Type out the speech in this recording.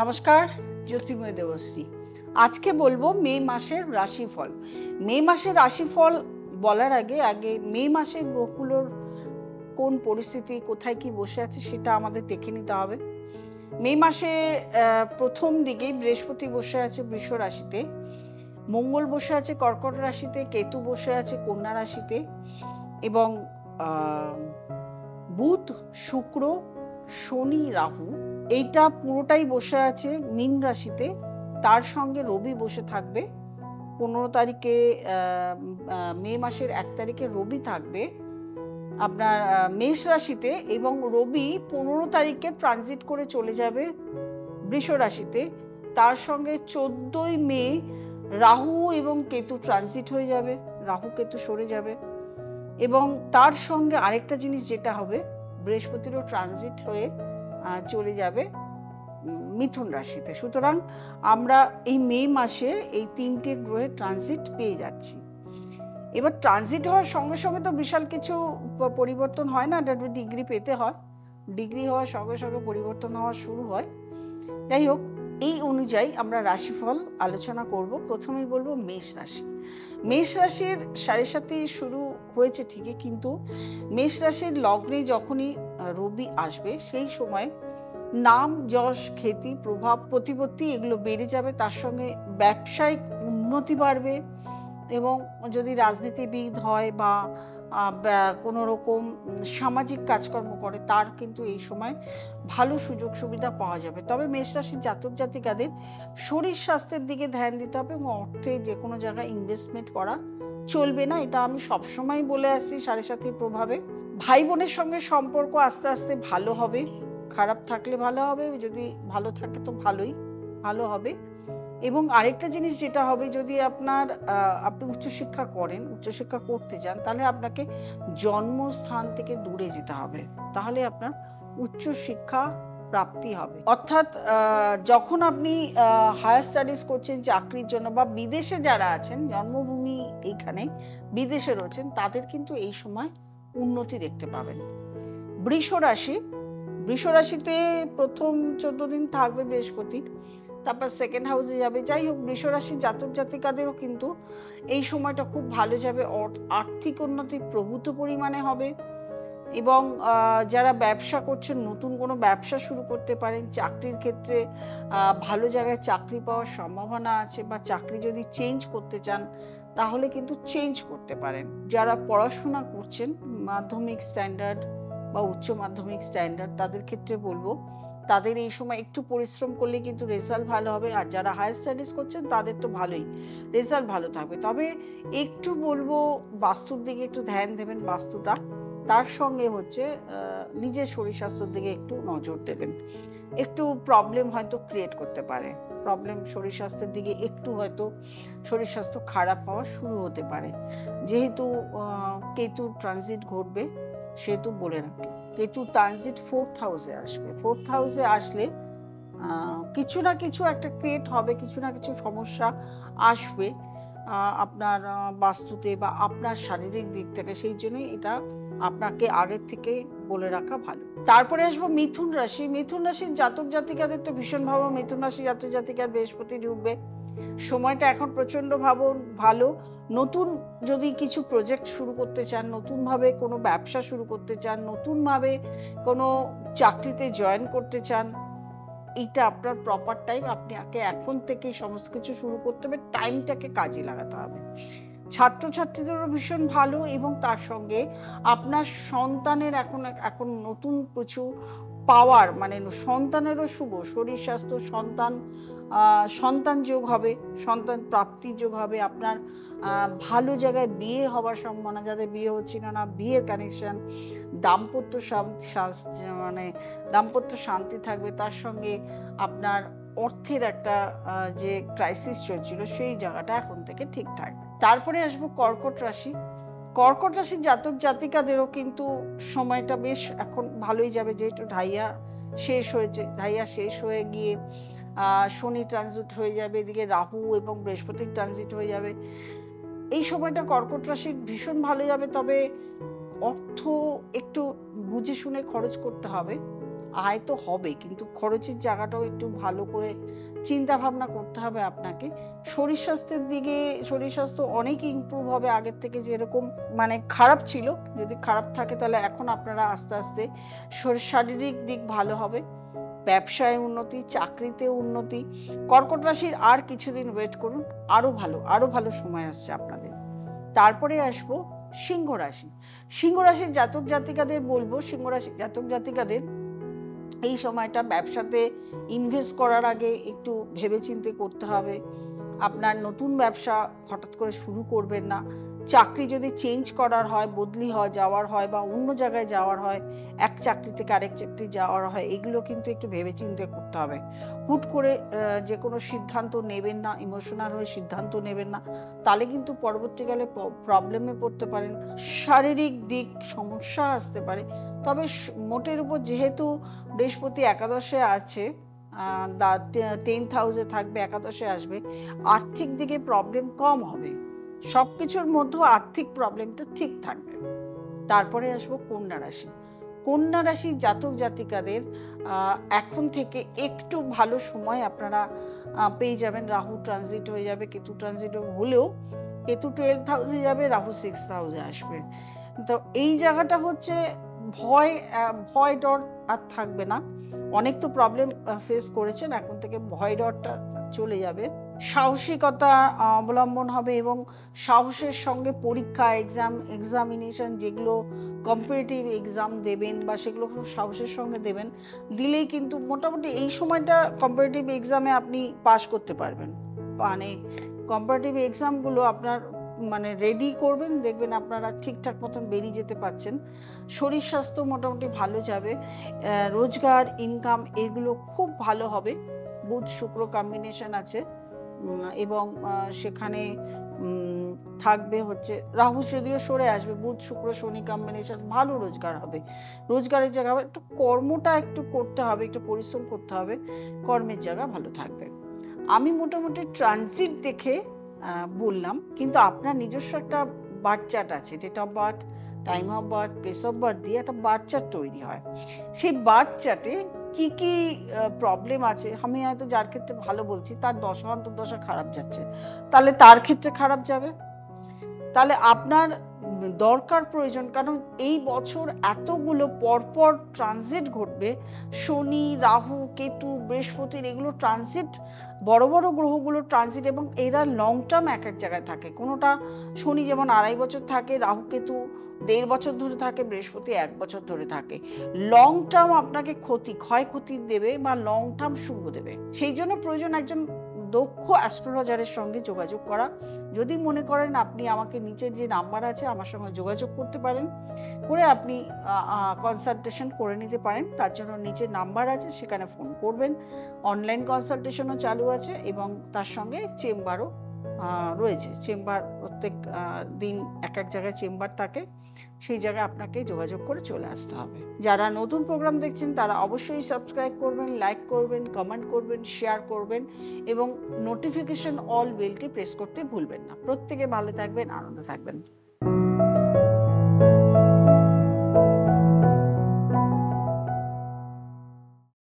নমস্কার, জ্যোতির্ময় দেবশ্রী। আজকে বলবো মে মাসের রাশিফল। মে মাসের রাশিফল বলার আগে মে মাসের গ্রহগুলোর কোন পরিস্থিতি, কোথায় কি বসে আছে সেটা আমাদের দেখে নিতে হবে। মে মাসে প্রথম দিকেই বৃহস্পতি বসে আছে বৃষ রাশিতে, মঙ্গল বসে আছে কর্কট রাশিতে, কেতু বসে আছে কন্যা রাশিতে এবং বুধ, শুক্র, শনি, রাহু এইটা পুরোটাই বসে আছে মীন রাশিতে। তার সঙ্গে রবি বসে থাকবে 15 তারিখে, মে মাসের 1 তারিখে রবি থাকবে আপনার মেষ রাশিতে এবং রবি 15 তারিখে ট্রানজিট করে চলে যাবে বৃষ রাশিতে। তার সঙ্গে 14ই মে রাহু এবং কেতু ট্রানজিট হয়ে যাবে, রাহু কেতু সরে যাবে এবং তার সঙ্গে আরেকটা জিনিস যেটা হবে, বৃহস্পতিরও ট্রানজিট হয়ে চলে যাবে মিথুন রাশিতে। সুতরাং আমরা এই মে মাসে এই 3টে গ্রহের ট্রানজিট পেয়ে যাচ্ছি। এবার ট্রানজিট হওয়ার সঙ্গে সঙ্গে তো বিশাল কিছু পরিবর্তন হয় না, এটা ডিগ্রি পেতে হয়, ডিগ্রি হওয়ার সঙ্গে সঙ্গে পরিবর্তন হওয়া শুরু হয়। যাই হোক, এই অনুযায়ী আমরা রাশিফল আলোচনা করব। প্রথমেই বলবো মেষ রাশি। মেষ রাশির 7.5 শুরু হয়েছে ঠিকই, কিন্তু মেষ রাশির লগ্নে যখনই রবি আসবে সেই সময় নাম, যশ, খ্যাতি, প্রভাব, প্রতিপত্তি এগুলো বেড়ে যাবে। তার সঙ্গে ব্যবসায়িক উন্নতি বাড়বে এবং যদি রাজনীতিবিদ হয় বা কোনো রকম সামাজিক কাজকর্ম করে তার কিন্তু এই সময় ভালো সুযোগ সুবিধা পাওয়া যাবে। তবে মেষ রাশির জাতক জাতিকাদের শরীর স্বাস্থ্যের দিকে ধ্যান দিতে হবে এবং অর্থে যে কোনো জায়গায় ইনভেস্টমেন্ট করা চলবে না, এটা আমি সবসময় বলে আসছি 7.5 প্রভাবে। ভাই বোনের সঙ্গে সম্পর্ক আস্তে আস্তে ভালো হবে, খারাপ থাকলে ভালো হবে, যদি ভালো থাকে তো ভালো হবে। এবং আরেকটা জিনিস যেটা হবে, যদি আপনি উচ্চশিক্ষা করেন, উচ্চশিক্ষা করতে চান, তাহলে আপনাকে জন্মস্থান থেকে দূরে যেতে হবে, তাহলে আপনার উচ্চশিক্ষা প্রাপ্তি হবে। অর্থাৎ যখন আপনি হায়ার স্টাডিজ করছেন চাকরির জন্য বা বিদেশে যারা আছেন, জন্মভূমি এইখানে বিদেশে রয়েছেন, তাদের কিন্তু এই সময় উন্নতি দেখতে পাবেন। বৃষ রাশিতে প্রথম 14 দিন থাকবে বৃহস্পতি, তারপর সেকেন্ড হাউসে যাবে। যাই হোক, বৃষ রাশির জাতক জাতিকাদেরও কিন্তু এই সময়টা খুব ভালো যাবে, আর্থিক উন্নতি প্রভূত পরিমাণে হবে এবং যারা ব্যবসা করছেন নতুন কোনো ব্যবসা শুরু করতে পারেন। চাকরির ক্ষেত্রে ভালো জায়গায় চাকরি পাওয়ার সম্ভাবনা আছে, বা চাকরি যদি চেঞ্জ করতে চান তাহলে কিন্তু চেঞ্জ করতে পারেন। যারা পড়াশোনা করছেন মাধ্যমিক স্ট্যান্ডার্ড বা উচ্চ মাধ্যমিক স্ট্যান্ডার্ড, তাদের ক্ষেত্রে বলবো তাদের এই সময় একটু পরিশ্রম করলে কিন্তু রেজাল্ট ভালো হবে। আর যারা হায়ার স্টাডিজ করছেন তাদের তো ভালোই রেজাল্ট ভালো থাকবে। তবে একটু বলবো বাস্তুর দিকে একটু ধ্যান দেবেন, বাস্তুটা। তার সঙ্গে হচ্ছে নিজের শরীর স্বাস্থ্যের দিকে একটু নজর দেবেন। একটু প্রবলেম হয়তো ক্রিয়েট করতে পারে, শরীর স্বাস্থ্যের দিকে একটু হয়তো শরীর স্বাস্থ্য খারাপ হওয়া শুরু হতে পারে। যেহেতু কেতু ট্রানজিট ঘটবে সেহেতু বলে রাখি, কেতু ট্রানজিট 4th হাউসে আসবে। 4th হাউসে আসলে কিছু না কিছু একটা ক্রিয়েট হবে, কিছু না কিছু সমস্যা আসবে আপনার বাস্তুতে বা আপনার শারীরিক দিক থেকে। সেই জন্যই এটা আপনাকে আগের থেকে বলে রাখা ভালো। তারপরে আসবো মিথুন রাশি। মিথুন রাশির জাতক জাতিকাদের তো ভীষণ ভালো। মিথুন রাশি জাতক জাতিকার বৃহস্পতি ঢুকবে, সময়টা এখন প্রচণ্ড ভালো। নতুন যদি কিছু প্রজেক্ট শুরু করতে চান, নতুনভাবে কোনো ব্যবসা শুরু করতে চান, নতুনভাবে কোনো চাকরিতে জয়েন করতে চান, এইটা আপনার প্রপার টাইম। আপনাকে এখন থেকেই সমস্ত কিছু শুরু করতে হবে, টাইমটাকে কাজে লাগাতে হবে। ছাত্রছাত্রীদেরও ভীষণ ভালো এবং তার সঙ্গে আপনার সন্তানের এখন নতুন কিছু পাওয়ার, মানে সন্তানেরও শুভ শরীর স্বাস্থ্য, সন্তান যোগ হবে, সন্তান প্রাপ্তির যোগ হবে। আপনার ভালো জায়গায় বিয়ে হওয়ার সম্ভাবনা, যাদের বিয়ে হচ্ছিল না বিয়ের কানেকশন, দাম্পত্য শান্তি থাকবে। তার সঙ্গে আপনার অর্থের একটা যে ক্রাইসিস চলছিল সেই জায়গাটা এখন থেকে ঠিক থাকবে। তারপরে আসবো কর্কট রাশি। কর্কট রাশির জাতক জাতিকাদেরও কিন্তু সময়টা বেশ এখন ভালোই যাবে, যেহেতু ঢাইয়া শেষ হয়ে গিয়ে শনি ট্রানজিট হয়ে যাবে, এদিকে রাহু এবং বৃহস্পতির ট্রানজিট হয়ে যাবে। এই সময়টা কর্কট রাশির ভীষণ ভালো যাবে। তবে অর্থ একটু বুঝে শুনে খরচ করতে হবে, আয় তো হবে, কিন্তু খরচের জায়গাটাও একটু ভালো করে চিন্তা ভাবনা করতে হবে আপনাকে। শরীর স্বাস্থ্যের দিকে, শরীর স্বাস্থ্য অনেক ইমপ্রুভ হবে আগের থেকে, যেরকম মানে খারাপ ছিল, যদি খারাপ থাকে তাহলে এখন আপনারা আস্তে আস্তে শারীরিক দিক ভালো হবে, ব্যবসায় উন্নতি, চাকরিতে উন্নতি। কর্কট রাশির আর কিছুদিন ওয়েট করুন, আরো ভালো সময় আসছে আপনাদের। তারপরে আসবো সিংহ রাশি। সিংহ রাশির জাতক জাতিকাদের বলবো, সিংহ রাশির জাতক জাতিকাদের এই সময়টা ব্যবসাতে ইনভেস্ট করার আগে একটু ভেবেচিন্তে করতে হবে। আপনার নতুন ব্যবসা হঠাৎ করে শুরু করবেন না। চাকরি যদি চেঞ্জ করার হয়, বদলি যাওয়ার হয় বা অন্য জায়গায় যাওয়ার হয়, এক চাকরি থেকে আরেক চাকরি যাওয়ার হয়, এগুলো কিন্তু একটু ভেবেচিন্তে করতে হবে। হুট করে যে কোনো সিদ্ধান্ত নেবেন না, ইমোশনাল হয়ে সিদ্ধান্ত নেবেন না, তাহলে কিন্তু পরবর্তীকালে প্রবলেমে পড়তে পারেন। শারীরিক দিক সমস্যা আসতে পারে, তবে মোটের উপর যেহেতু বৃহস্পতি একাদশে আছে, 10th হাউসে থাকবে, একাদশে আসবে, আর্থিক দিকে প্রবলেম কম হবে। সব কিছুর মধ্যে আর্থিক প্রবলেমটা ঠিক থাকবে। তারপরে আসবো কন্যা রাশি। কন্যা রাশির জাতক জাতিকাদের এখন থেকে একটু ভালো সময় আপনারা পেয়ে যাবেন। রাহু ট্রানজিট হয়ে যাবে, কেতু ট্রানজিট হলেও কেতু 12th হাউসে যাবে, রাহু 6th হাউসে আসবে। তো এই জায়গাটা হচ্ছে ভয় ডর আর থাকবে না। অনেক তো প্রবলেম ফেস করেছেন, এখন থেকে ভয় ডরটা চলে যাবে। সাহসিকতা অবলম্বন হবে এবং সাহসের সঙ্গে পরীক্ষা, এক্সামিনেশন যেগুলো কম্পিটিটিভ এক্সাম দেবেন বা সেগুলো খুব সাহসের সঙ্গে দেবেন, দিলেই কিন্তু মোটামুটি এই সময়টা কম্পিটিটিভ এক্সামে আপনি পাশ করতে পারবেন। মানে কম্পিটিটিভ এক্সামগুলো আপনার মানে রেডি করবেন, দেখবেন আপনারা ঠিকঠাক মতন বেরিয়ে যেতে পারছেন। শরীর স্বাস্থ্য মোটামুটি ভালো যাবে, রোজগার, ইনকাম এগুলো খুব ভালো হবে। বুধ শুক্র কম্বিনেশন আছে এবং সেখানে থাকবে হচ্ছে রাহু, যদিও সরে আসবে, বুধ শুক্র শনি কম্বিনেশন, ভালো রোজগার হবে। রোজগারের জায়গা একটু কর্মটা একটু করতে হবে, একটু পরিশ্রম করতে হবে, কর্মের জায়গা ভালো থাকবে। আমি মোটামুটি ট্রানজিট দেখে বললাম, কিন্তু আপনার নিজস্ব একটা বার্থ চার্ট আছে, date of birth, time of birth, place of birth দিয়ে একটা বার্থ চার্ট তৈরি হয়। সেই বার্থ চার্টে কি কি প্রবলেম আছে, আমি হয়তো যার ক্ষেত্রে ভালো বলছি তার দশা অন্তর্দশা খারাপ যাচ্ছে, তাহলে তার ক্ষেত্রে খারাপ যাবে। তাহলে আপনার দরকার প্রয়োজন, কারণ এই বছর এতগুলো পরপর ট্রানজিট ঘটবে, শনি, রাহু, কেতু, বৃহস্পতির, এগুলো ট্রানজিট, বড় বড় গ্রহগুলো ট্রানজিট, এবং এরা লং টার্ম এক এক জায়গায় থাকে। কোনোটা শনি যেমন 2.5 বছর থাকে, রাহু কেতু 1.5 বছর ধরে থাকে, বৃহস্পতি 1 বছর ধরে থাকে। লং টার্ম আপনাকে ক্ষয়ক্ষতি দেবে বা লং টার্ম শুভ দেবে। সেই জন্য প্রয়োজন একজন দক্ষ অ্যাস্ট্রোলজারের সঙ্গে যোগাযোগ করা। যদি মনে করেন আপনি, আমাকে নিচের যে নাম্বার আছে আমার সঙ্গে যোগাযোগ করতে পারেন, করে আপনি কনসালটেশন করে নিতে পারেন। তার জন্য নিচে নাম্বার আছে, সেখানে ফোন করবেন। অনলাইন কনসালটেশনও চালু আছে এবং তার সঙ্গে চেম্বারও রয়েছে। চেম্বার প্রত্যেক দিন এক এক জায়গায় চেম্বার থাকে, সেই জায়গায় আপনাকে যোগাযোগ করে চলে আসতে হবে। যারা নতুন প্রোগ্রাম দেখছেন তারা অবশ্যই সাবস্ক্রাইব করবেন, লাইক করবেন, কমেন্ট করবেন, শেয়ার করবেন এবং নোটিফিকেশন অল বেলটি প্রেস করতে ভুলবেন না। প্রত্যেকে ভালো থাকবেন, আনন্দে থাকবেন।